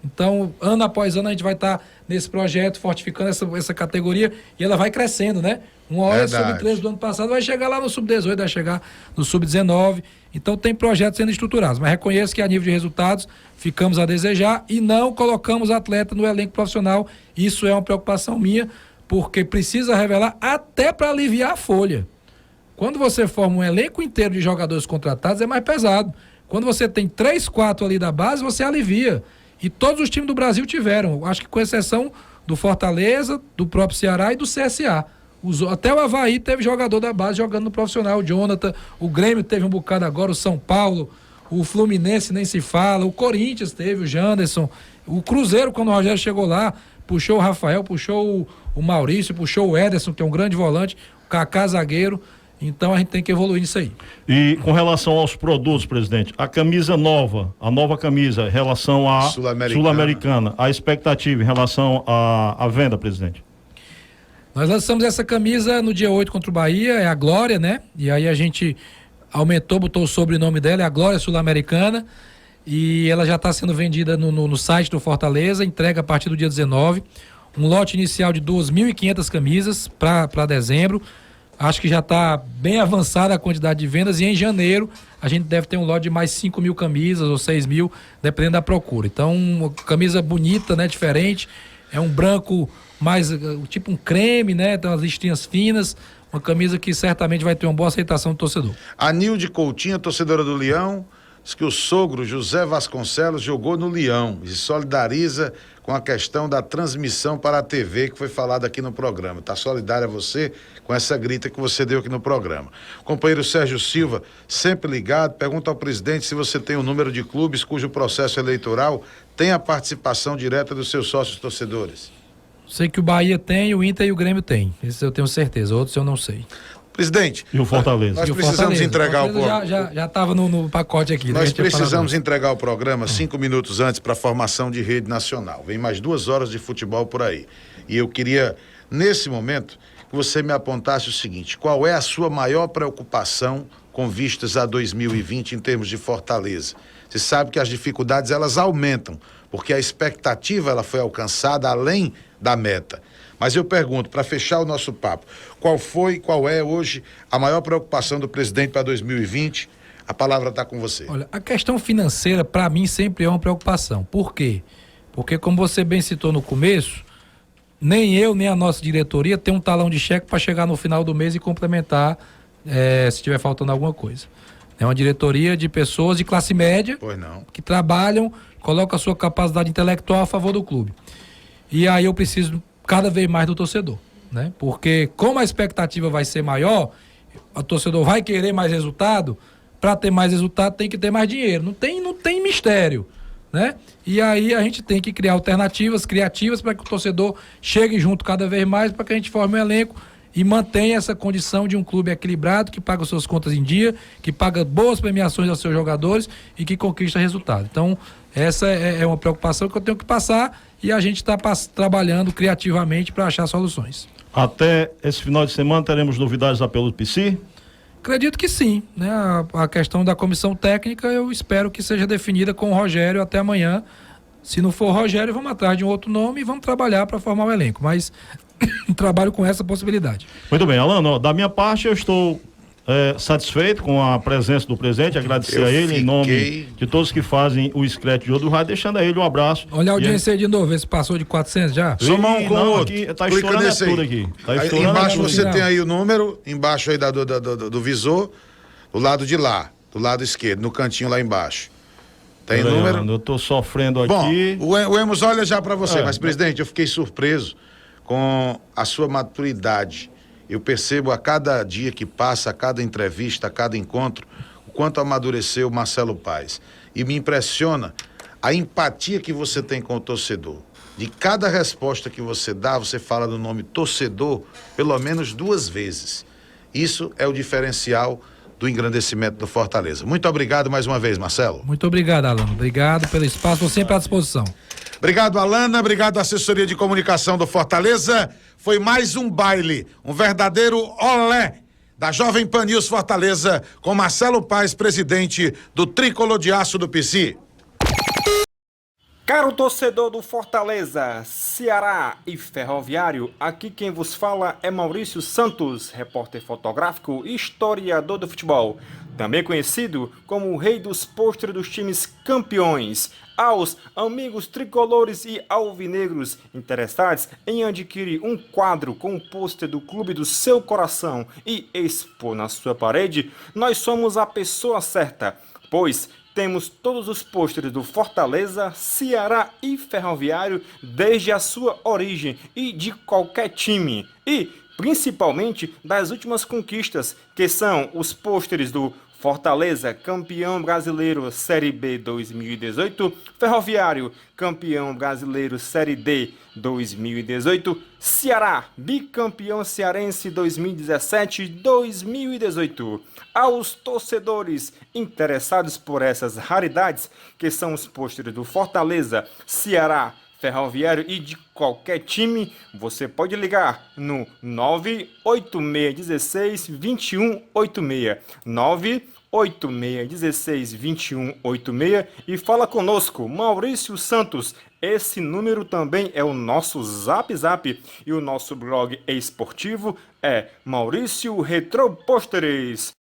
Então, ano após ano, a gente vai estar nesse projeto, fortificando essa categoria, e ela vai crescendo, né? Uma hora o Sub-13 do ano passado vai chegar lá no Sub-18, vai chegar no Sub-19. Então, tem projetos sendo estruturados. Mas reconheço que, a nível de resultados, ficamos a desejar e não colocamos atleta no elenco profissional. Isso é uma preocupação minha, porque precisa revelar até para aliviar a folha. Quando você forma um elenco inteiro de jogadores contratados, é mais pesado. Quando você tem 3, 4 ali da base, você alivia. E todos os times do Brasil tiveram, acho que com exceção do Fortaleza, do próprio Ceará e do CSA. Até o Avaí teve jogador da base jogando no profissional, o Jonathan, o Grêmio teve um bocado agora, o São Paulo, o Fluminense nem se fala, o Corinthians teve, o Janderson, o Cruzeiro, quando o Rogério chegou lá, puxou o Rafael, puxou o Maurício, puxou o Ederson, que é um grande volante, o Kaká zagueiro. Então a gente tem que evoluir nisso aí. E com relação aos produtos, presidente, a camisa nova, a nova camisa em relação à Sul-Americana, a expectativa em relação à venda, presidente? Nós lançamos essa camisa no dia 8 contra o Bahia, é a Glória, né? E aí a gente aumentou, botou o sobrenome dela, é a Glória Sul-Americana, e ela já está sendo vendida no site do Fortaleza, entrega a partir do dia 19, um lote inicial de 2.500 camisas para dezembro. Acho que já está bem avançada a quantidade de vendas e em janeiro a gente deve ter um lote de mais 5.000 camisas ou 6.000, dependendo da procura. Então, uma camisa bonita, né, diferente, é um branco mais, tipo um creme, né, tem umas listinhas finas, uma camisa que certamente vai ter uma boa aceitação do torcedor. A Nilde Coutinho, torcedora do Leão, diz que o sogro José Vasconcelos jogou no Leão e se solidariza com a questão da transmissão para a TV que foi falada aqui no programa. Está solidária a você com essa grita que você deu aqui no programa. Companheiro Sérgio Silva, sempre ligado, pergunta ao presidente se você tem o número de clubes cujo processo eleitoral tem a participação direta dos seus sócios torcedores. Sei que o Bahia tem, o Inter e o Grêmio tem. Esses eu tenho certeza, outros eu não sei. Presidente, e o Fortaleza? Nós precisamos entregar o programa. Já estava no pacote aqui. Nós precisamos entregar o programa 5 minutos antes para a formação de rede nacional. Vem mais 2 horas de futebol por aí. E eu queria, nesse momento, que você me apontasse o seguinte: qual é a sua maior preocupação com vistas a 2020 em termos de Fortaleza? Você sabe que as dificuldades elas aumentam, porque a expectativa ela foi alcançada além da meta. Mas eu pergunto, para fechar o nosso papo, qual é hoje a maior preocupação do presidente para 2020? A palavra está com você. Olha, a questão financeira, para mim, sempre é uma preocupação. Por quê? Porque, como você bem citou no começo, nem eu, nem a nossa diretoria tem um talão de cheque para chegar no final do mês e complementar se estiver faltando alguma coisa. É uma diretoria de pessoas de classe média que trabalham, colocam a sua capacidade intelectual a favor do clube. E aí eu preciso cada vez mais do torcedor, né? Porque como a expectativa vai ser maior, o torcedor vai querer mais resultado, para ter mais resultado tem que ter mais dinheiro, não tem mistério. né? E aí a gente tem que criar alternativas criativas para que o torcedor chegue junto cada vez mais, para que a gente forme um elenco e mantenha essa condição de um clube equilibrado, que paga suas contas em dia, que paga boas premiações aos seus jogadores e que conquista resultado. Então, essa é uma preocupação que eu tenho que passar e a gente está trabalhando criativamente para achar soluções. Até esse final de semana teremos novidades da Peloto PC? Acredito que sim, né? A questão da comissão técnica eu espero que seja definida com o Rogério até amanhã. Se não for o Rogério, vamos atrás de um outro nome e vamos trabalhar para formar o elenco, mas trabalho com essa possibilidade. Muito bem, Alano, da minha parte eu estou satisfeito com a presença do presidente, agradecer a ele em nome de todos que fazem o Scratch de Ouro Rádio, deixando a ele um abraço. Olha a audiência aí de novo, vê se passou de 400 já. Soma um com o outro. Aqui, tá estourando tudo aqui. Tá estourando embaixo tudo. você tem aí o número, embaixo aí do visor, do lado de lá, do lado esquerdo, no cantinho lá embaixo. Tem número? Eu tô sofrendo aqui. Bom, o Emos olha já para você, mas presidente, eu fiquei surpreso com a sua maturidade. Eu percebo a cada dia que passa, a cada entrevista, a cada encontro, o quanto amadureceu Marcelo Paes. E me impressiona a empatia que você tem com o torcedor. De cada resposta que você dá, você fala do nome torcedor pelo menos 2 vezes. Isso é o diferencial do engrandecimento do Fortaleza. Muito obrigado mais uma vez, Marcelo. Muito obrigado, Alano. Obrigado pelo espaço, estou sempre à disposição. Obrigado, Alana. Obrigado, assessoria de comunicação do Fortaleza. Foi mais um baile, um verdadeiro olé da Jovem Pan News Fortaleza com Marcelo Paes, presidente do Tricolor de Aço do PC. Caro torcedor do Fortaleza, Ceará e Ferroviário, aqui quem vos fala é Maurício Santos, repórter fotográfico e historiador do futebol, também conhecido como o rei dos pôsteres dos times campeões. Aos amigos tricolores e alvinegros interessados em adquirir um quadro com o pôster do clube do seu coração e expor na sua parede, nós somos a pessoa certa, pois temos todos os pôsteres do Fortaleza, Ceará e Ferroviário desde a sua origem e de qualquer time. E, principalmente, das últimas conquistas, que são os pôsteres do Fortaleza, campeão brasileiro Série B 2018, Ferroviário, campeão brasileiro Série D 2018, Ceará, bicampeão cearense 2017-2018. Aos torcedores interessados por essas raridades, que são os pôsteres do Fortaleza, Ceará, Ferroviário e de qualquer time, você pode ligar no 98616-2186, 98616-2186 e fala conosco, Maurício Santos. Esse número também é o nosso Zap Zap e o nosso blog esportivo é Maurício Retro Pôsteres.